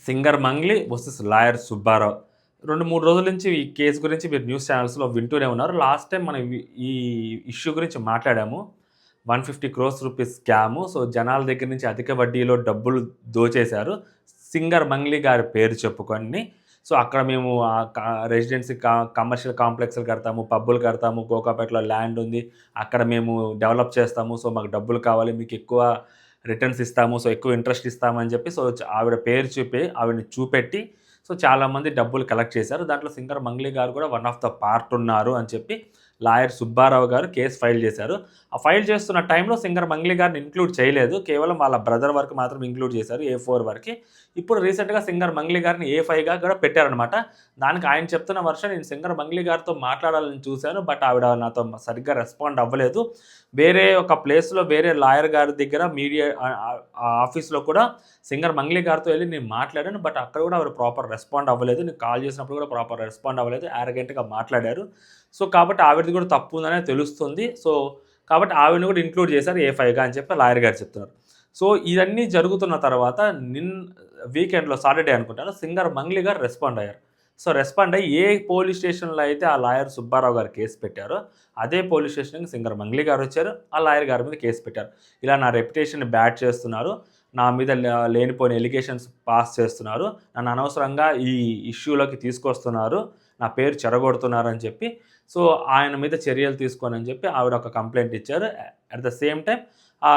Singer Mangli versus lawyer Subbarao. 2, 3 రోజుల నుంచి ఈ కేసు గురించి మీరు న్యూస్ ఛానెల్స్‌లో వింటూనే ఉన్నారు. లాస్ట్ టైమ్ మనం ఈ ఇష్యూ గురించి మాట్లాడాము. 150 క్రోర్స్ రూపీస్ స్కాము. సో, జనాల దగ్గర నుంచి అధిక వడ్డీలో డబ్బులు దోచేశారు. సింగర్ మంగ్లీ గారి పేరు చెప్పుకొని. సో, అక్కడ మేము రెసిడెన్సీ కమర్షియల్ కాంప్లెక్స్‌లు కడతాము, పబ్బులు కడతాము, కోకాపేటలో ల్యాండ్ ఉంది. అక్కడ మేము డెవలప్ చేస్తాము. సో, మాకు డబ్బులు కావాలి. మీకు ఎక్కువ రిటర్న్స్ ఇస్తాము. సో, ఎక్కువ ఇంట్రెస్ట్ ఇస్తామని చెప్పి ఆవిడ పేరు చెప్పి ఆవిడని చూపెట్టి సో, చాలామంది డబ్బులు కలెక్ట్ చేశారు. దాంట్లో సింగర్ మంగ్లీ గారు కూడా వన్ ఆఫ్ ద పార్ట్ ఉన్నారు అని చెప్పి లాయర్ సుబ్బారావు గారు కేసు ఫైల్ చేశారు. ఆ ఫైల్ చేస్తున్న టైంలో సింగర్ మంగ్లీ గారిని ఇంక్లూడ్ చేయలేదు. కేవలం వాళ్ళ బ్రదర్ వరకు మాత్రం ఇంక్లూడ్ చేశారు A4 వరకి. ఇప్పుడు రీసెంట్‌గా సింగర్ మంగ్లీ గారిని A5గా కూడా పెట్టారనమాట. దానికి ఆయన చెప్తున్న వర్షన్, నేను సింగర్ మంగ్లీ గారితో మాట్లాడాలని చూశాను. బట్ ఆవిడ నాతో సరిగ్గా రెస్పాండ్ అవ్వలేదు. వేరే ఒక ప్లేస్‌లో వేరే లాయర్ గారి దగ్గర మీడియా ఆఫీస్‌లో కూడా సింగర్ మంగ్లీ గారితో వెళ్లి నేను మాట్లాడాను. బట్ అక్కడ కూడా ఆవిడ ప్రాపర్ రెస్పాండ్ అవ్వలేదు. నేను కాల్ చేసినప్పుడు కూడా ప్రాపర్ రెస్పాండ్ అవ్వలేదు. యారగెంట్‌గా మాట్లాడారు. సో, కాబట్టి ఆవిడది కూడా తప్పు ఉందనే తెలుస్తుంది. సో, కాబట్టి ఆవిడని కూడా ఇంక్లూడ్ చేశారు A5గా అని చెప్పి లాయర్ గారు చెప్తున్నారు. సో, ఇవన్నీ జరుగుతున్న తర్వాత వీకెండ్‌లో సాటర్‌డే అనుకుంటాను, సింగర్ మంగ్లీ గారు రెస్పాండ్ అయ్యారు. సో, రెస్పాండ్ అయ్యి ఏ పోలీస్ స్టేషన్‌లో అయితే ఆ లాయర్ సుబ్బారావు గారు కేసు పెట్టారో, అదే పోలీస్ స్టేషన్‌కి సింగర్ మంగ్లీ గారు వచ్చారు. ఆ లాయర్ గారి మీద కేసు పెట్టారు. ఇలా నా రెప్యుటేషన్‌ని బ్యాడ్ చేస్తున్నారు. నా మీద లేనిపోని ఎలిగేషన్స్ పాస్ చేస్తున్నారు. నన్ను అనవసరంగా ఈ ఇష్యూలోకి తీసుకొస్తున్నారు. నా పేరు చెడగొడుతున్నారు అని చెప్పి, సో, ఆయన మీద చర్యలు తీసుకోనని చెప్పి ఆవిడ ఒక కంప్లెయింట్ ఇచ్చారు. అట్ ద సేమ్ టైమ్ ఆ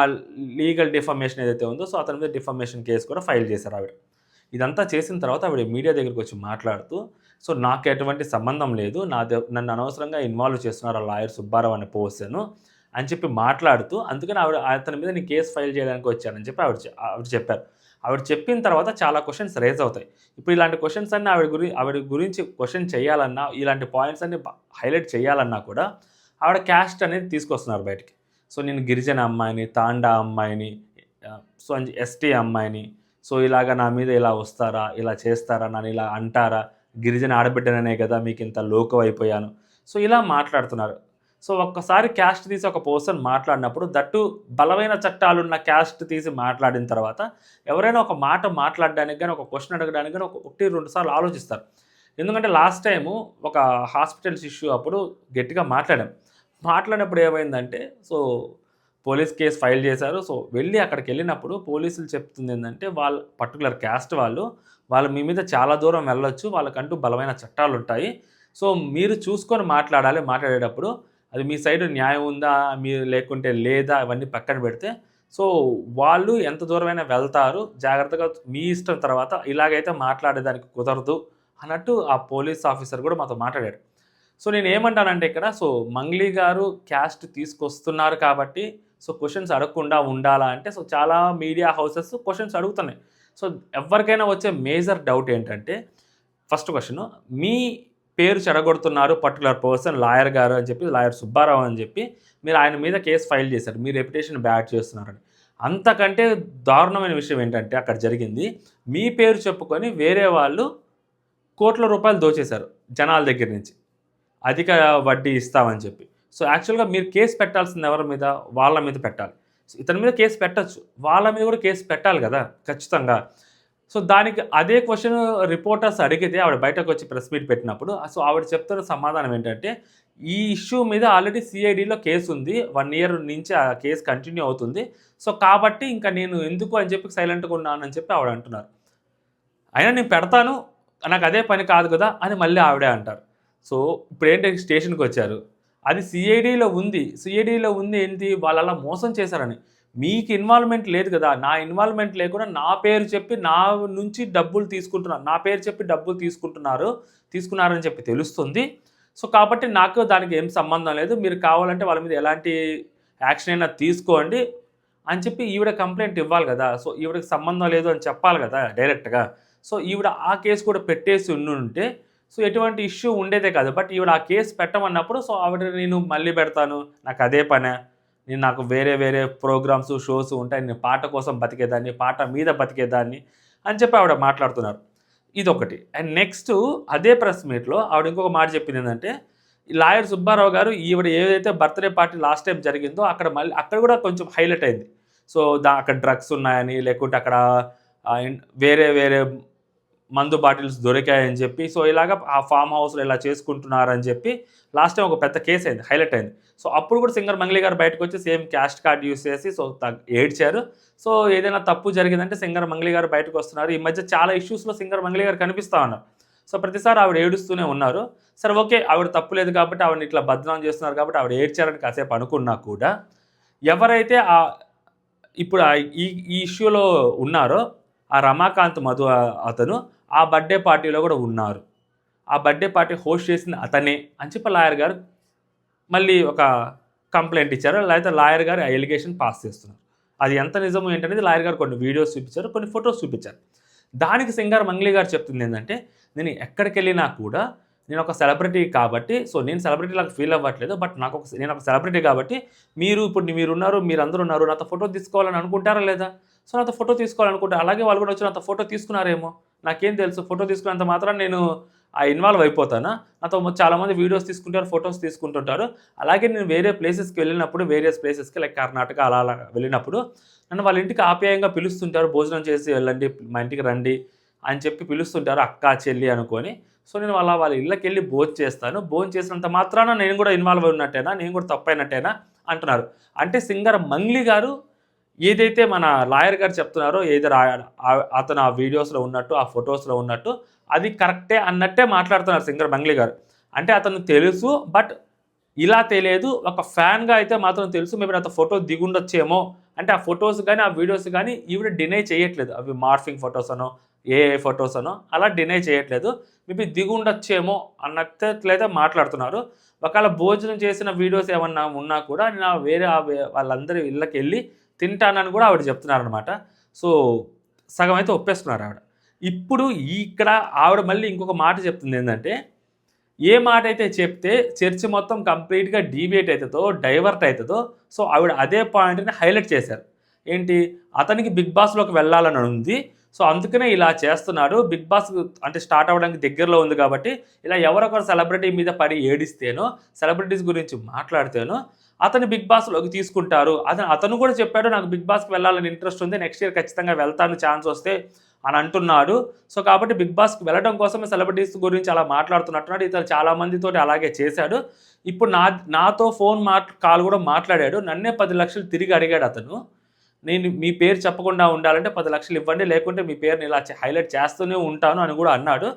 లీగల్ డిఫమేషన్ ఏదైతే ఉందో, సో, అతని మీద డిఫమేషన్ కేసు కూడా ఫైల్ చేశారు ఆవిడ. ఇదంతా చేసిన తర్వాత ఆవిడ మీడియా దగ్గరికొచ్చి మాట్లాడుతూ, సో, నాకు ఎటువంటి సంబంధం లేదు. నన్ను అనవసరంగా ఇన్వాల్వ్ చేస్తున్నారు ఆ లాయర్ సుబ్బారావు అనే పర్సను అని చెప్పి మాట్లాడుతూ, అందుకని అతని మీద నేను కేస్ ఫైల్ చేయడానికి వచ్చానని చెప్పి ఆవిడ చెప్పారు. ఆవిడ చెప్పిన తర్వాత చాలా క్వెషన్స్ రైజ్ అవుతాయి. ఇప్పుడు ఇలాంటి క్వెషన్స్ అన్నీ ఆవిడ గురించి క్వెషన్ చేయాలన్నా, ఇలాంటి పాయింట్స్ అన్నీ హైలైట్ చేయాలన్నా కూడా ఆవిడ క్యాస్ట్ అనేది తీసుకొస్తున్నారు బయటికి. సో, నేను గిరిజన అమ్మాయిని, తాండా అమ్మాయిని, సో, ఎస్టీ అమ్మాయిని, సో, ఇలాగ నా మీద ఇలా వస్తారా, ఇలా చేస్తారా, నన్ను ఇలా అంటారా, గిరిజన ఆడబిడ్డననే కదా మీకింత లోకువైపోయాను. సో, ఇలా మాట్లాడుతున్నారు. సో, ఒక్కసారి క్యాస్ట్ తీసి ఒక పర్సన్ మాట్లాడినప్పుడు, దట్టు బలమైన చట్టాలున్న క్యాస్ట్ తీసి మాట్లాడిన తర్వాత ఎవరైనా ఒక మాట మాట్లాడడానికి గానీ, ఒక క్వెషన్ అడగడానికి గానీ 1, 2 సార్లు ఆలోచిస్తారు. ఎందుకంటే లాస్ట్ టైము ఒక హాస్పిటల్స్ ఇష్యూ అప్పుడు గట్టిగా మాట్లాడాం. మాట్లాడినప్పుడు ఏమైందంటే, సో, పోలీస్ కేస్ ఫైల్ చేశారు. సో, వెళ్ళి అక్కడికెళ్ళినప్పుడు పోలీసులు చెప్తుందేందంటే, వాళ్ళ పర్టిక్యులర్ క్యాస్ట్ వాళ్ళు మీ మీద చాలా దూరం వెళ్ళొచ్చు. వాళ్ళకంటూ బలమైన చట్టాలుంటాయి. సో, మీరు చూసుకొని మాట్లాడాలి. మాట్లాడేటప్పుడు అది మీ సైడ్ న్యాయం ఉందా, మీరు లేకుంటే లేదా, అవన్నీ పక్కన పెడితే, సో, వాళ్ళు ఎంత దూరమైనా వెళ్తారు. జాగ్రత్తగా మీ ఇష్టం, తర్వాత ఇలాగైతే మాట్లాడేదానికి కుదరదు అన్నట్టు ఆ పోలీస్ ఆఫీసర్ కూడా మాతో మాట్లాడాడు. సో, నేనేమంటానంటే ఇక్కడ, సో, మంగ్లీ గారు క్యాస్ట్ తీసుకొస్తున్నారు కాబట్టి, సో, క్వెషన్స్ అడగకుండా ఉండాలా అంటే, సో, చాలా మీడియా హౌసెస్ క్వెషన్స్ అడుగుతున్నాయి. సో, ఎవ్వరికైనా వచ్చే మేజర్ డౌట్ ఏంటంటే, ఫస్ట్ క్వెషను, మీ పేరు చెడగొడుతున్నారు పర్టిక్యులర్ పర్సన్ లాయర్ గారు అని చెప్పి, లాయర్ సుబ్బారావు అని చెప్పి మీరు ఆయన మీద కేస్ ఫైల్ చేశారు. మీ రెప్యుటేషన్ బ్యాడ్ చేస్తున్నారని. అంతకంటే దారుణమైన విషయం ఏంటంటే అక్కడ జరిగింది, మీ పేరు చెప్పుకొని వేరే వాళ్ళు కోట్ల రూపాయలు దోచేశారు జనాల దగ్గర నుంచి. అధిక వడ్డీ ఇస్తామని చెప్పి. సో, యాక్చువల్‌గా మీరు కేస్ పెట్టాల్సింది ఎవరి మీద? వాళ్ళ మీద పెట్టాలి. సో, ఇతని మీద కేస్ పెట్టొచ్చు. వాళ్ళ మీద కూడా కేస్ పెట్టాలి గదా! ఖచ్చితంగా. సో, దానికి అదే క్వెషన్ రిపోర్టర్స్ అడిగితే ఆవిడ బయటకొచ్చి ప్రెస్ మీట్ పెట్టినప్పుడు, సో, ఆవిడ చెప్తున్న సమాధానం ఏంటంటే, ఈ ఇష్యూ మీద ఆల్రెడీ CIDలో కేసుంది. 1 ఇయర్ నుంచి ఆ కేస్ కంటిన్యూ అవుతుంది. సో, కాబట్టి ఇంక నేను ఎందుకు అని చెప్పి సైలెంట్‌గా ఉన్నానని చెప్పి ఆవిడ అంటున్నారు. అయినా నేను పెడతాను, నాకు అదే పని కాదు కదా అని మళ్ళీ ఆవిడే అంటారు. సో, ఇప్పుడేంటి స్టేషన్‌కొచ్చారు. అది CIDలో ఉంది ఏంటి, వాళ్ళలా మోసం చేశారని. మీకు ఇన్వాల్వ్‌మెంట్ లేదు కదా! నా ఇన్వాల్వ్‌మెంట్ లేకుండా నా పేరు చెప్పి నా నుంచి డబ్బులు తీసుకుంటున్నారు. నా పేరు చెప్పి డబ్బులు తీసుకున్నారని చెప్పి తెలుస్తుంది. సో, కాబట్టి నాకు దానికి ఏం సంబంధం లేదు. మీరు కావాలంటే వాళ్ళ మీద ఎలాంటి యాక్షన్ అయినా తీసుకోండి అని చెప్పి ఈవిడ కంప్లెయింట్ ఇవ్వాలి గదా! సో, ఈవిడకి సంబంధం లేదు అని చెప్పాలి గదా డైరెక్ట్‌గా. సో, ఈవిడ ఆ కేస్ కూడా పెట్టేసి ఉండుంటే, సో, ఎటువంటి ఇష్యూ ఉండేదే కాదు. బట్ ఈవిడ ఆ కేస్ పెట్టమన్నప్పుడు, సో, ఆవిడ నేను మళ్ళీ పెడతాను, నాకు అదే పనా, నాకు వేరే ప్రోగ్రామ్స్, షోస్ ఉంటాయి. నేను పాట కోసం బతికేదాన్ని, పాట మీద బతికేదాన్ని అని చెప్పి ఆవిడ మాట్లాడుతున్నారు. ఇదొకటి. అండ్ నెక్స్టు అదే ప్రెస్ మీట్‌లో ఆవిడ ఇంకొక మాట చెప్పిందేంటంటే, ఈ లాయర్ సుబ్బారావు గారు ఈవిడ ఏదైతే బర్త్‌డే పార్టీ లాస్ట్ టైమ్ జరిగిందో అక్కడ కూడా కొంచెం హైలైట్ అయింది. సో, అక్కడ డ్రగ్స్ ఉన్నాయని, లేకుంటే అక్కడ వేరే మందు బాటిల్స్ దొరికాయని చెప్పి, సో ఇలాగ ఆ ఫామ్ హౌస్లో ఇలా చేసుకుంటున్నారని చెప్పి లాస్ట్ టైం ఒక పెద్ద కేసు అయింది, హైలైట్ అయింది. సో అప్పుడు కూడా సింగర్ మంగ్లీ గారు బయటకు వచ్చి సేమ్ క్యాస్ట్ కార్డ్ యూస్ చేసి సో ఏడ్చారు. సో ఏదైనా తప్పు జరిగిందంటే సింగర్ మంగ్లీ గారు బయటకు వస్తున్నారు. ఈ మధ్య చాలా ఇష్యూస్లో సింగర్ మంగ్లీ గారు కనిపిస్తూ ఉన్నారు. సో ప్రతిసారి ఆవిడ ఏడుస్తూనే ఉన్నారు. సరే ఓకే, ఆవిడ తప్పు లేదు కాబట్టి ఆవిడని ఇట్లా బదనాం చేస్తున్నారు కాబట్టి ఆవిడ ఏడ్చారని కాసేపు అనుకున్నా కూడా, ఎవరైతే ఇప్పుడు ఈ ఈ ఇష్యూలో ఉన్నారో ఆ రమాకాంత్ మధు అతను ఆ బర్త్డే పార్టీలో కూడా ఉన్నారు. ఆ బర్త్డే పార్టీ హోస్ట్ చేసింది అతనే అని చెప్పి లాయర్ గారు మళ్ళీ ఒక కంప్లైంట్ ఇచ్చారు. లేకపోతే లాయర్ గారు ఆ ఎలిగేషన్ పాస్ చేస్తున్నారు. అది ఎంత నిజమో ఏంటనేది లాయర్ గారు కొన్ని వీడియోస్ చూపించారు, కొన్ని ఫొటోస్ చూపించారు. దానికి సింగర్ మంగ్లీ గారు చెప్తుంది ఏంటంటే, నేను ఎక్కడికి వెళ్ళినా కూడా నేను ఒక సెలబ్రిటీ కాబట్టి, సో నేను సెలబ్రిటీ లాగా ఫీల్ అవ్వట్లేదు, బట్ నేను ఒక సెలబ్రిటీ కాబట్టి ఇప్పుడు మీరున్నారు, మీరందరూ ఉన్నారు, నాతో ఫోటో తీసుకోవాలని అనుకుంటారా లేదా? సో నాతో ఫోటో తీసుకోవాలనుకుంటారు. అలాగే వాళ్ళు కూడా వచ్చి నాతో ఫోటో తీసుకున్నారేమో, నాకేం తెలుసు. ఫోటో తీసుకున్నంత మాత్రం నేను ఇన్వాల్వ్ అయిపోతానా? నాతో చాలామంది వీడియోస్ తీసుకుంటారు, ఫొటోస్ తీసుకుంటుంటారు. అలాగే నేను వేరే ప్లేసెస్కి వెళ్ళినప్పుడు, వేరియస్ ప్లేసెస్కి లైక్ కర్ణాటక అలా వెళ్ళినప్పుడు నన్ను వాళ్ళ ఇంటికి ఆప్యాయంగా పిలుస్తుంటారు. భోజనం చేసి వెళ్ళండి, మా ఇంటికి రండి అని చెప్పి పిలుస్తుంటారు, అక్క చెల్లి అనుకొని. సో నేను వాళ్ళ ఇళ్ళకి వెళ్ళి భోజనం చేస్తాను. భోజనం చేసినంత మాత్రాన నేను కూడా ఇన్వాల్వ్ అయినట్టేనా, నేను కూడా తప్పైనట్టేనా అంటున్నారు. అంటే సింగర్ మంగ్లీ గారు ఏదైతే మన లాయర్ గారు చెప్తున్నారో, అతను ఆ వీడియోస్లో ఉన్నట్టు, ఆ ఫొటోస్లో ఉన్నట్టు అది కరెక్టే అన్నట్టే మాట్లాడుతున్నారు సింగర్ మంగ్లీ గారు. అంటే అతను తెలుసు, బట్ ఇలా తెలియదు, ఒక ఫ్యాన్గా అయితే మాత్రం తెలుసు. మేబీ నాతో ఫోటో దిగుండొచ్చేమో అంటే ఆ ఫొటోస్ కానీ ఆ వీడియోస్ కానీ ఈవిడ డినై చేయట్లేదు. అవి మార్ఫింగ్ ఫొటోస్ అనో ఏఏ ఫొటోస్ అనో అలా డినై చేయట్లేదు. మేబీ దిగుండొచ్చేమో అన్నట్లయితే మాట్లాడుతున్నారు. ఒకవేళ భోజనం చేసిన వీడియోస్ ఏమన్నా ఉన్నా కూడా నేను వేరే వాళ్ళందరి ఇళ్ళకి వెళ్ళి తింటానని కూడా ఆవిడ చెప్తున్నారనమాట. సో సగం అయితే ఒప్పేస్తున్నారు ఆవిడ. ఇప్పుడు ఇక్కడ ఆవిడ మళ్ళీ ఇంకొక మాట చెప్తుంది ఏంటంటే, ఏ మాట అయితే చెప్తే చర్చ మొత్తం కంప్లీట్గా డీవియేట్ అవుతుందో, డైవర్ట్ అవుతుందో, సో ఆవిడ అదే పాయింట్ని హైలైట్ చేశారు. ఏంటి, అతనికి బిగ్ బాస్లోకి వెళ్ళాలని ఉంది, సో అందుకనే ఇలా చేస్తున్నాడు. బిగ్ బాస్ అంటే స్టార్ట్ అవ్వడానికి దగ్గరలో ఉంది కాబట్టి ఇలా ఎవరొకరు సెలబ్రిటీ మీద పడి ఏడిస్తేనో, సెలబ్రిటీస్ గురించి మాట్లాడితేనో అతను బిగ్ బాస్లోకి తీసుకుంటారు. అతను కూడా చెప్పాడు, నాకు బిగ్ బాస్కి వెళ్ళాలని ఇంట్రెస్ట్ ఉంది, నెక్స్ట్ ఇయర్ ఖచ్చితంగా వెళ్తాను ఛాన్స్ వస్తే అని అంటున్నాడు. సో కాబట్టి బిగ్ బాస్కి వెళ్ళడం కోసమే సెలబ్రిటీస్ గురించి అలా మాట్లాడుతున్నట్టున్నాడు. ఇతను చాలామందితో అలాగే చేశాడు. ఇప్పుడు నాతో కాల్ కూడా మాట్లాడాడు. నన్నే 10 లక్షలు తిరిగి అడిగాడు అతను. నేను మీ పేరు చెప్పకుండా ఉండాలంటే 10 లక్షలు ఇవ్వండి, లేకుంటే మీ పేరుని ఇలా హైలైట్ చేస్తూనే ఉంటాను అని కూడా అన్నాడు.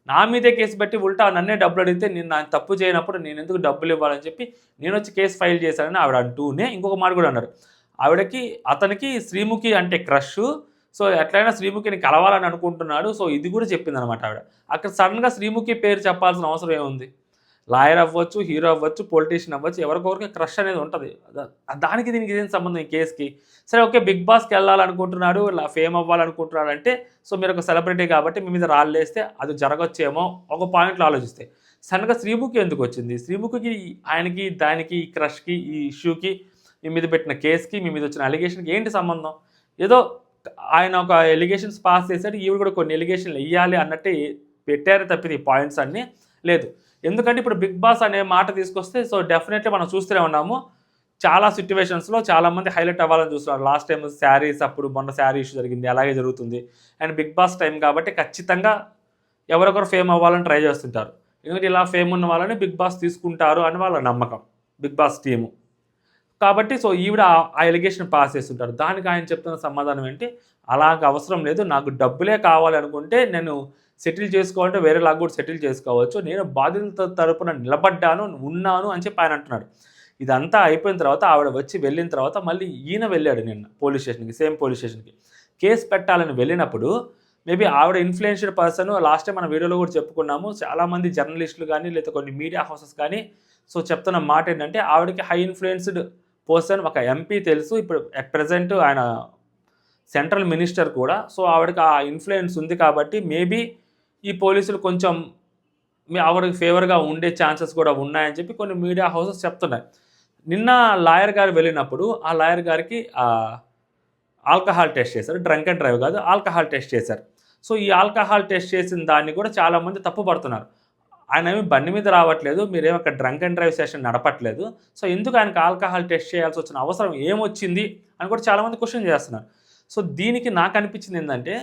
నా మీదే కేసు పెట్టి ఉల్టా నన్నే డబ్బులు అడిగితే నేను నా తప్పు చేయనప్పుడు నేను ఎందుకు డబ్బులు ఇవ్వాలని చెప్పి నేను వచ్చి కేసు ఫైల్ చేశానని ఆవిడ అంటూనే ఇంకొక మాట కూడా అన్నారు. అతనికి శ్రీముఖి అంటే క్రష్, సో ఎట్లయినా శ్రీముఖిని కలవాలని అనుకుంటున్నాడు. సో ఇది కూడా చెప్పింది అనమాట ఆవిడ. అక్కడ సడన్గా శ్రీముఖి పేరు చెప్పాల్సిన అవసరం ఏముంది? లాయర్ అవ్వచ్చు, హీరో అవ్వచ్చు, పొలిటీషియన్ అవ్వచ్చు, ఎవరికొకరికి క్రష్ అనేది ఉంటుంది. దానికి దీనికి ఇదేం సంబంధం ఈ కేసుకి? సరే ఓకే, బిగ్ బాస్కి వెళ్ళాలనుకుంటున్నాడు, ఫేమ్ అవ్వాలనుకుంటున్నాడు అంటే, సో మీరు ఒక సెలబ్రిటీ కాబట్టి మీ మీద రాళ్ళేస్తే అది జరగచ్చేమో ఒక పాయింట్లో ఆలోచిస్తే, సడన్గా శ్రీముఖి ఎందుకు వచ్చింది? శ్రీముఖికి ఆయనకి దానికి ఈ క్రష్కి ఈ ఇష్యూకి మీ మీద పెట్టిన కేసుకి మీ మీద వచ్చిన అలిగేషన్కి ఏంటి సంబంధం? ఏదో ఆయన ఒక ఎలిగేషన్స్ పాస్ చేశాడు, ఈవిడ కూడా కొన్ని ఎలిగేషన్లు వెయ్యాలి అన్నట్టే పెట్టారు తప్పితే ఈ పాయింట్స్ అన్నీ లేదు. ఎందుకంటే ఇప్పుడు బిగ్ బాస్ అనే మాట తీసుకొస్తే సో డెఫినెట్లీ మనం చూస్తూనే ఉన్నాము, చాలా సిచ్యువేషన్స్లో చాలామంది హైలైట్ అవ్వాలని చూస్తున్నారు. లాస్ట్ టైం శారీస్, అప్పుడు మొన్న శారీ ఇష్యూ జరిగింది, అలాగే జరుగుతుంది. అండ్ బిగ్ బాస్ టైం కాబట్టి ఖచ్చితంగా ఎవరొకరు ఫేమ్ అవ్వాలని ట్రై చేస్తుంటారు. ఎందుకంటే ఇలా ఫేమ్ ఉన్న వాళ్ళని బిగ్ బాస్ తీసుకుంటారు అని వాళ్ళ నమ్మకం, బిగ్ బాస్ టీము కాబట్టి. సో ఈవిడ ఆ ఎలిగేషన్ పాస్ చేస్తుంటారు. దానికి ఆయన చెప్తున్న సమాధానం ఏంటి, అలాగ అవసరం లేదు, నాకు డబ్బులే కావాలి అనుకుంటే నేను సెటిల్ చేసుకోవాలంటే వేరేలాగా కూడా సెటిల్ చేసుకోవచ్చు, నేను బాధితుల తరపున నిలబడ్డాను, ఉన్నాను అని చెప్పి ఆయన అంటున్నాడు. ఇదంతా అయిపోయిన తర్వాత ఆవిడ వెళ్ళిన తర్వాత మళ్ళీ ఈయన వెళ్ళాడు నిన్న పోలీస్ స్టేషన్కి, సేమ్ పోలీస్ స్టేషన్కి కేసు పెట్టాలని వెళ్ళినప్పుడు మేబీ ఆవిడ ఇన్ఫ్లుయెన్షియల్ పర్సన్. లాస్ట్ టైం మన వీడియోలో కూడా చెప్పుకున్నాము, చాలామంది జర్నలిస్టులు కానీ లేదా కొన్ని మీడియా హౌసెస్ కానీ సో చెప్తున్న మాట ఏంటంటే, ఆవిడకి హై ఇన్ఫ్లుయెన్స్డ్ పర్సన్ ఒక ఎంపీ తెలుసు, ఇప్పుడు అట్ ప్రజెంట్ ఆయన సెంట్రల్ మినిస్టర్ కూడా. సో ఆవిడకి ఆ ఇన్ఫ్లుయెన్స్ ఉంది కాబట్టి మేబీ ఈ పోలీసులు కొంచెం ఆవిడకి ఫేవర్గా ఉండే ఛాన్సెస్ కూడా ఉన్నాయని చెప్పి కొన్ని మీడియా హౌసెస్ చెప్తున్నాయి. నిన్న లాయర్ గారు వెళ్ళినప్పుడు ఆ లాయర్ గారికి ఆల్కహాల్ టెస్ట్ చేశారు, డ్రంక్ అండ్ డ్రైవ్ కాదు, ఆల్కహాల్ టెస్ట్ చేశారు. సో ఈ ఆల్కహాల్ టెస్ట్ చేసిన దాన్ని కూడా చాలామంది తప్పుపడుతున్నారు. ఆయన ఏమి బండి మీద రావట్లేదు, మీరేమో అక్కడ డ్రంక్ అండ్ డ్రైవ్ సెషన్ నడపట్లేదు, సో ఎందుకు ఆయనకు ఆల్కహాల్ టెస్ట్ చేయాల్సి వచ్చిన అవసరం ఏమొచ్చింది అని కూడా చాలామంది క్వశ్చన్ చేస్తున్నారు. సో దీనికి నాకు అనిపించింది ఏంటంటే,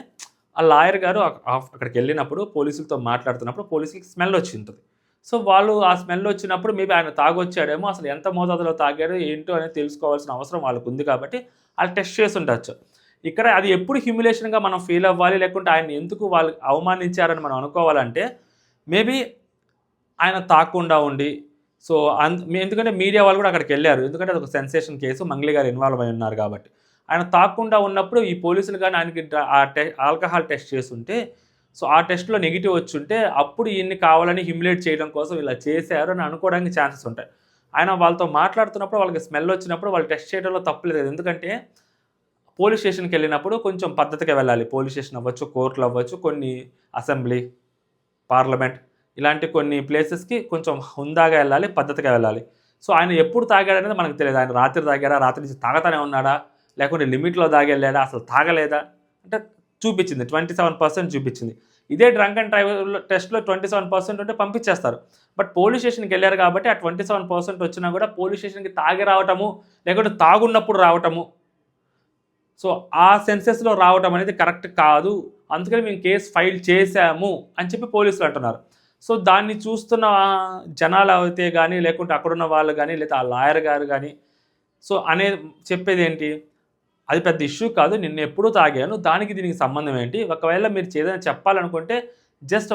ఆ లాయర్ గారు అక్కడికి వెళ్ళినప్పుడు పోలీసులతో మాట్లాడుతున్నప్పుడు పోలీసులకి స్మెల్ వచ్చి ఉంటుంది. సో వాళ్ళు ఆ స్మెల్ వచ్చినప్పుడు మేబీ ఆయన తాగొచ్చాడేమో, అసలు ఎంత మోతాదులో తాగాడో ఏంటో అనేది తెలుసుకోవాల్సిన అవసరం వాళ్ళకు ఉంది కాబట్టి వాళ్ళు టెస్ట్ చేసి ఉండొచ్చు. ఇక్కడ అది ఎప్పుడు హ్యూమిలేషన్‌గా మనం ఫీల్ అవ్వాలి, లేకుంటే ఆయన్ని ఎందుకు వాళ్ళు అవమానించారని మనం అనుకోవాలంటే మేబీ ఆయన తాగకుండా ఉండి సో ఎందుకంటే మీడియా వాళ్ళు కూడా అక్కడికెళ్లారు. ఎందుకంటే అదొక సెన్సేషన్ కేసు. మంగ్లీ గారు ఇన్వాల్వ్ అయి ఉన్నారు కాబట్టి. ఆయన తాగకుండా ఉన్నప్పుడు ఈ పోలీసులు గాని ఆయనకి ఆల్కహాల్ టెస్ట్ చేసుంటే సో ఆ టెస్ట్‌లో నెగెటివ్ వచ్చుంటే అప్పుడు ఈయన్ని కావాలని హ్యూమిలేట్ చేయడం కోసం ఇలా చేశారు అని అనుకోవడానికి ఛాన్సెస్ ఉంటాయి. ఆయన వాళ్ళతో మాట్లాడుతున్నప్పుడు వాళ్ళకి స్మెల్ వచ్చినప్పుడు వాళ్ళు టెస్ట్ చేయడంలో తప్పు లేదు. ఎందుకంటే పోలీస్ స్టేషన్‌కెళ్ళినప్పుడు కొంచెం పద్ధతిగా వెళ్ళాలి. పోలీస్ స్టేషన్ అవ్వచ్చు, కోర్టులు అవ్వచ్చు, కొన్ని అసెంబ్లీ, పార్లమెంట్ ఇలాంటి కొన్ని ప్లేసెస్‌కి కొంచెం హుందాగా వెళ్ళాలి, పద్ధతిగా వెళ్ళాలి. సో ఆయన ఎప్పుడు తాగాడనేది మనకు తెలియదు. ఆయన రాత్రి తాగాడా? రాత్రి నుంచి తాగుతానే ఉన్నాడా? లేకుంటే లిమిట్‌లో తాగెళ్ళాడా? అసలు తాగలేదా? అంటే చూపించింది. 27% చూపించింది. ఇదే డ్రంక్ అండ్ డ్రైవ్ టెస్ట్‌లో 27% ఉంటే పంపించేస్తారు. బట్ పోలీస్ స్టేషన్‌కెళ్లారు కాబట్టి ఆ 27% వచ్చినా కూడా పోలీస్ స్టేషన్‌కి తాగి రావటము, లేకుంటే తాగున్నప్పుడు రావటము. సో ఆ సెన్సెస్‌లో రావటం అనేది కరెక్ట్ కాదు. అందుకని మేము కేస్ ఫైల్ చేశాము అని చెప్పి పోలీసులు అంటున్నారు. సో దాన్ని చూస్తున్న జనాలైతే గాని, లేకుంటే అక్కడున్న వాళ్ళు గాని, లేదా ఆ లాయర్ గారు గాని సో చెప్పేదేంటి? అది పెద్ద ఇష్యూ కాదు. నిన్నెప్పుడూ తాగాను. దానికి దీనికి సంబంధం ఏంటి? ఒకవేళ మీరు ఏదైనా చెప్పాలనుకుంటే జస్ట్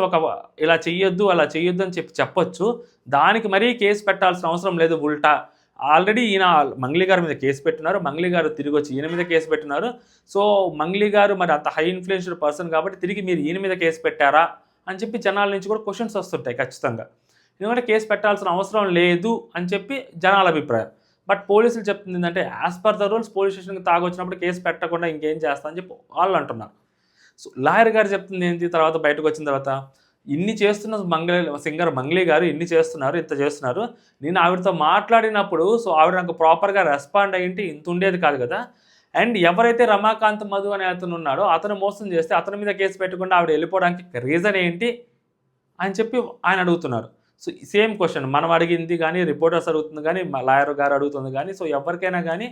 ఇలా చెయ్యొద్దు, అలా చెయ్యొద్దు అని చెప్పొచ్చు. దానికి మరీ కేస్ పెట్టాల్సిన అవసరం లేదు ఉల్టా. ఆల్రెడీ ఈయన మంగ్లీ గారి మీద కేసు పెట్టున్నారు. మంగ్లీ గారు తిరిగొచ్చి ఈయన మీద కేసు పెట్టున్నారు. సో మంగ్లీ గారు మరి అంత హై ఇన్‌ఫ్లుయెన్షియల్ పర్సన్ కాబట్టి తిరిగి మీరు ఈయన మీద కేసు పెట్టారా? అని చెప్పి జనాల నుంచి కూడా క్వెషన్స్ వస్తుంటాయి ఖచ్చితంగా. ఎందుకంటే కేసు పెట్టాల్సిన అవసరం లేదు అని చెప్పి జనాల అభిప్రాయం. బట్ పోలీసులు చెప్తుందేంటంటే as per the rules police స్టేషన్‌కి తాగొచ్చినప్పుడు కేసు పెట్టకుండా ఇంకేం చేస్తా అని చెప్పి వాళ్ళు అంటున్నారు. సో లాయర్ గారు చెప్తుంది ఏంటి తర్వాత బయటకొచ్చిన తర్వాత, ఇన్ని చేస్తున్న సింగర్ మంగ్లీ గారు ఇన్ని చేస్తున్నారు, ఇంత చేస్తున్నారు. నేను ఆవిడతో మాట్లాడినప్పుడు సో ఆవిడ నాకు ప్రాపర్‌గా రెస్పాండ్ అయ్యుంటే ఇంత ఉండేది కాదు కదా! అండ్ ఎవరైతే రమాకాంత్ మధు అనే అతను ఉన్నాడో అతను మోసం చేస్తే అతని మీద కేసు పెట్టకుండా ఆవిడ వెళ్ళిపోవడానికి రీజన్ ఏంటి? అని చెప్పి ఆయన అడుగుతున్నారు. సో సేమ్ క్వెషన్ మనం అడిగింది గానీ, రిపోర్టర్స్ అడుగుతుంది గానీ, లాయర్ గారు అడుగుతుంది గానీ, సో ఎవరికైనా గానీ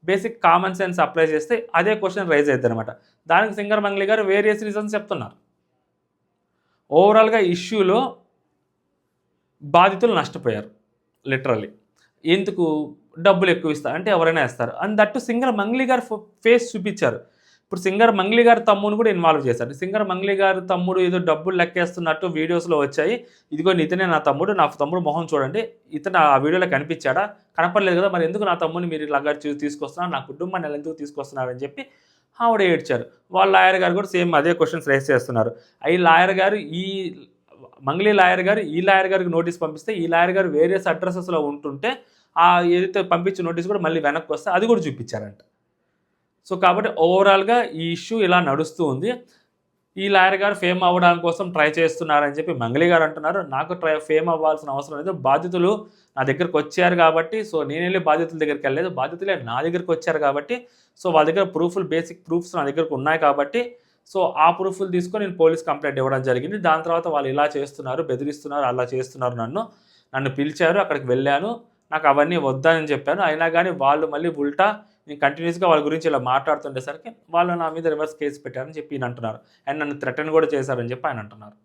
బేసిక్ కామన్ సెన్స్ అప్లై చేస్తే అదే క్వెషన్ రైజ్ అయిద్దనమాట. దానికి సింగర్ మంగ్లీ గారు వేరియస్ రీజన్స్ చెప్తున్నారు. ఓవరాల్‌గా ఇష్యూలో బాధితులు నష్టపోయారు లిటరల్లీ. ఎందుకు? డబ్బులు ఎక్కువ ఇస్తా అంటే ఎవరైనా ఇస్తారు. అండ్ దట్ సింగర్ మంగ్లీ గారు ఫేస్ చూపించారు. ఇప్పుడు సింగర్ మంగ్లీ గారి తమ్ముడిని కూడా ఇన్వాల్వ్ చేశారు. సింగర్ మంగ్లీ గారి తమ్ముడు ఏదో డబ్బులు లెక్కేస్తున్నట్టు వీడియోస్‌లో వచ్చాయి. ఇదిగో ఇతనే నా తమ్ముడు మొహం చూడండి. ఇతను ఆ వీడియోలో కనిపించాడా? కనపడలేదు కదా! మరి ఎందుకు నా తమ్ముడిని మీరు ఇలాగా తీసుకొస్తున్నారు? నా కుటుంబాన్ని ఇలా ఎందుకు తీసుకొస్తున్నారని చెప్పి ఆవిడ ఏడ్చారు. వాళ్ళ లాయర్ గారు కూడా సేమ్ అదే క్వెషన్స్ రైజ్ చేస్తున్నారు. ఈ లాయర్ గారు మంగ్లీ లాయర్ గారు ఈ లాయర్ గారికి నోటీస్ పంపిస్తే ఈ లాయర్ గారు వేరియస్ అడ్రెసెస్‌లో ఉంటుంటే ఏదైతే పంపించిన నోటీస్ కూడా మళ్ళీ వెనక్కి వస్తే అది కూడా చూపించారంట. సో కాబట్టి ఓవరాల్‌గా ఈ ఇష్యూ ఇలా నడుస్తూ ఉంది. ఈ లాయర్ గారు ఫేమ్ అవ్వడం కోసం ట్రై చేస్తున్నారని చెప్పి మంగ్లీ గారు అంటున్నారు. నాకు ఫేమ్ అవ్వాల్సిన అవసరం లేదు. బాధితులు నా దగ్గరకొచ్చారు కాబట్టి సో నేనెళ్ళి బాధితుల దగ్గరికెళ్ళలేదు. బాధితులే నా దగ్గరకొచ్చారు కాబట్టి సో వాళ్ళ దగ్గర బేసిక్ ప్రూఫ్స్ నా దగ్గరకు ఉన్నాయి కాబట్టి సో ఆ ప్రూఫ్‌లు తీసుకొని నేను పోలీస్ కంప్లెయింట్ ఇవ్వడం జరిగింది. దాని తర్వాత వాళ్ళు ఇలా చేస్తున్నారు, బెదిరిస్తున్నారు, అలా చేస్తున్నారు నన్ను పిలిచారు. అక్కడికి వెళ్ళాను. నాకు అవన్నీ వద్దని చెప్పాను. అయినా గానీ వాళ్ళు మళ్ళీ ఉల్టా నేను కంటిన్యూస్‌గా వాళ్ళ గురించి ఇలా మాట్లాడుతుండేసరికి వాళ్ళు నా మీద రివర్స్ కేస్ పెట్టారని చెప్పి ఈయన అంటున్నారు. అండ్ నన్ను థ్రెటన్ కూడా చేశారని చెప్పి ఆయన అంటున్నారు.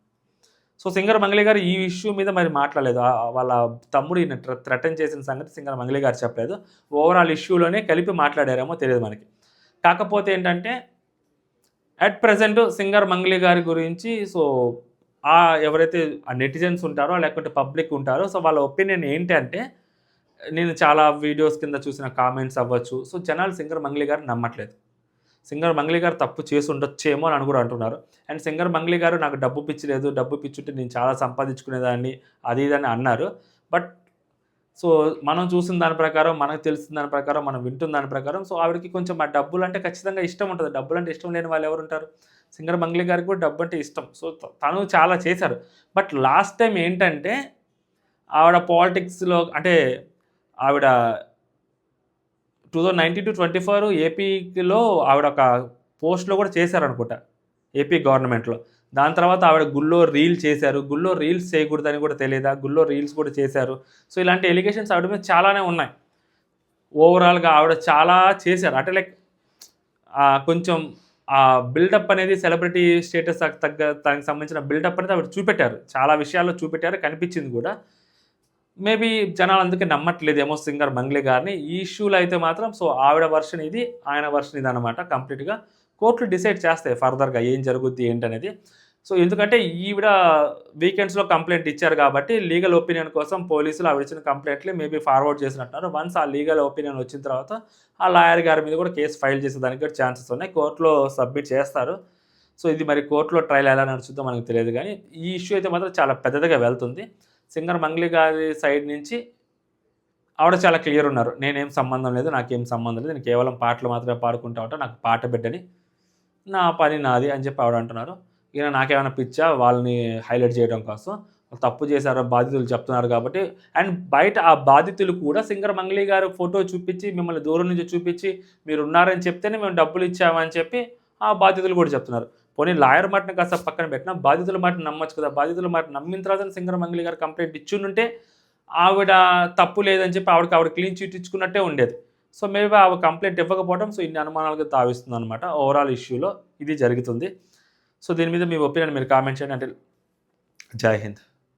సో సింగర్ మంగ్లీ గారు ఈ ఇష్యూ మీద మరి మాట్లాడలేదు. వాళ్ళ తమ్ముడు ఈయన థ్రెటన్ చేసిన సంగతి సింగర్ మంగ్లీ గారు చెప్పలేదు. ఓవరాల్ ఇష్యూలోనే కలిపి మాట్లాడారేమో తెలియదు మనకి. కాకపోతే ఏంటంటే అట్ ప్రెజెంట్ సింగర్ మంగ్లీ గారి గురించి సో ఎవరైతే నెటిజన్స్ ఉంటారో లేకపోతే పబ్లిక్ ఉంటారో సో వాళ్ళ ఒపీనియన్ ఏంటంటే నేను చాలా వీడియోస్ కింద చూసిన కామెంట్స్ అవ్వచ్చు. సో జనాలు సింగర్ మంగ్లీ గారిని నమ్మట్లేదు. సింగర్ మంగ్లీ గారు తప్పు చేసి ఉండొచ్చేమో అని కూడా అంటున్నారు. అండ్ సింగర్ మంగ్లీ గారు నాకు డబ్బు పిచ్చి లేదు. డబ్బు పిచ్చుంటే నేను చాలా సంపాదించుకునేదాన్ని అది ఇది అని అన్నారు. బట్ సో మనం చూసిన దాని ప్రకారం, మనకు తెలిసిన దాని ప్రకారం, మనం వింటున్న దాని ప్రకారం సో ఆవిడకి కొంచెం ఆ డబ్బులంటే ఖచ్చితంగా ఇష్టం ఉంటది. డబ్బులంటే ఇష్టం లేని వాళ్ళు ఎవరుంటారు? సింగర్ మంగ్లీ గారికి కూడా డబ్బంటే ఇష్టం. సో తను చాలా చేశారు. బట్ లాస్ట్ టైం ఏంటంటే ఆవిడ పాలిటిక్స్‌లో అంటే ఆవిడ 2019-24 ఏపీలో ఆవిడ ఒక పోస్ట్‌లో కూడా చేశారనుకుంటా. ఏపీ గవర్నమెంట్‌లో. దాని తర్వాత ఆవిడ గుళ్ళో రీల్ చేశారు. గుళ్ళో రీల్స్ చేయకూడదని కూడా తెలీదా? గుళ్ళో రీల్స్ కూడా చేశారు. సో ఇలాంటి ఎలిగేషన్స్ ఆవిడ మీద చాలానే ఉన్నాయి. ఓవరాల్‌గా ఆవిడ చాలా చేశారు. అంటే లైక్ కొంచెం ఆ బిల్డప్ అనేది సెలబ్రిటీ స్టేటస్ దానికి సంబంధించిన బిల్డప్ అనేది ఆవిడ చూపెట్టారు. చాలా విషయాల్లో చూపెట్టారు, కనిపించింది కూడా. మేబీ జనాలు అందుకే నమ్మట్లేదేమో సింగర్ మంగ్లీ గారిని. ఈ ఇష్యూలో అయితే మాత్రం సో ఆవిడ వర్షన్ ఇది, ఆయన వర్షన్ ఇదనమాట కంప్లీట్‌గా. కోర్టులు డిసైడ్ చేస్తాయి ఫర్దర్‌గా ఏం జరుగుద్ది ఏంటనేది. సో ఎందుకంటే ఈవిడ వీకెండ్స్‌లో కంప్లెయింట్ ఇచ్చారు కాబట్టి లీగల్ ఒపీనియన్ కోసం పోలీసులు ఆవిడ ఇచ్చిన కంప్లెయింట్‌ని మేబీ ఫార్వర్డ్ చేసినట్టున్నారు. వన్స్ ఆ లీగల్ ఒపీనియన్ వచ్చిన తర్వాత ఆ లాయర్ గారి మీద కూడా కేసు ఫైల్ చేసేదానికి కూడా ఛాన్సెస్ ఉన్నాయి. కోర్టులో సబ్మిట్ చేస్తారు. సో ఇది మరి కోర్టులో ట్రయల్ ఎలా నడుస్తుందో మనకు తెలియదు గానీ ఈ ఇష్యూ అయితే మాత్రం చాలా పెద్దదిగా వెళ్తుంది. సింగర్ మంగ్లీ గారి సైడ్ నుంచి ఆవిడ చాలా క్లియర్ ఉన్నారు. నేనేం సంబంధం లేదు, నాకేం సంబంధం లేదు. నేను కేవలం పాటలు మాత్రమే పాడుకుంటా ఉంటా. నాకు పాట బిడ్డని. నా పని నాది అని చెప్పి ఆవిడ అంటున్నారు. ఈయన నాకేమైనా పిచ్చా వాళ్ళని హైలైట్ చేయడం కోసం. వాళ్ళు తప్పు చేశారో బాధితులు చెప్తున్నారు కాబట్టి అండ్ బయట ఆ బాధితులు కూడా సింగర్ మంగ్లీ గారు ఫోటో చూపించి మిమ్మల్ని దూరం నుంచి చూపించి మీరున్నారని చెప్తేనే మేము డబ్బులు ఇచ్చామని చెప్పి ఆ బాధితులు కూడా చెప్తున్నారు. పోనీ లాయర్ మాటని కాస్త పక్కన పెట్టినా బాధితుల మాటని నమ్మొచ్చు కదా! బాధితుల మాట నమ్మిన తర్వాత సింగర్ మంగ్లీ గారు కంప్లెయింట్ ఇచ్చుండుంటే ఆవిడ తప్పు లేదని చెప్పి ఆవిడ క్లీన్ చిట్ ఇచ్చుకున్నట్టే ఉండేది. సో మేబీ ఆవిడ కంప్లెయింట్ ఇవ్వకపోవడం సో ఇన్ని అనుమానాలకు తావిస్తుందనమాట. ఓవరాల్ ఇష్యూలో ఇది జరుగుతుంది. సో దీని మీద మీ ఒపీనియన్ మీరు కామెంట్ చేయండి. అంటే జై హింద్.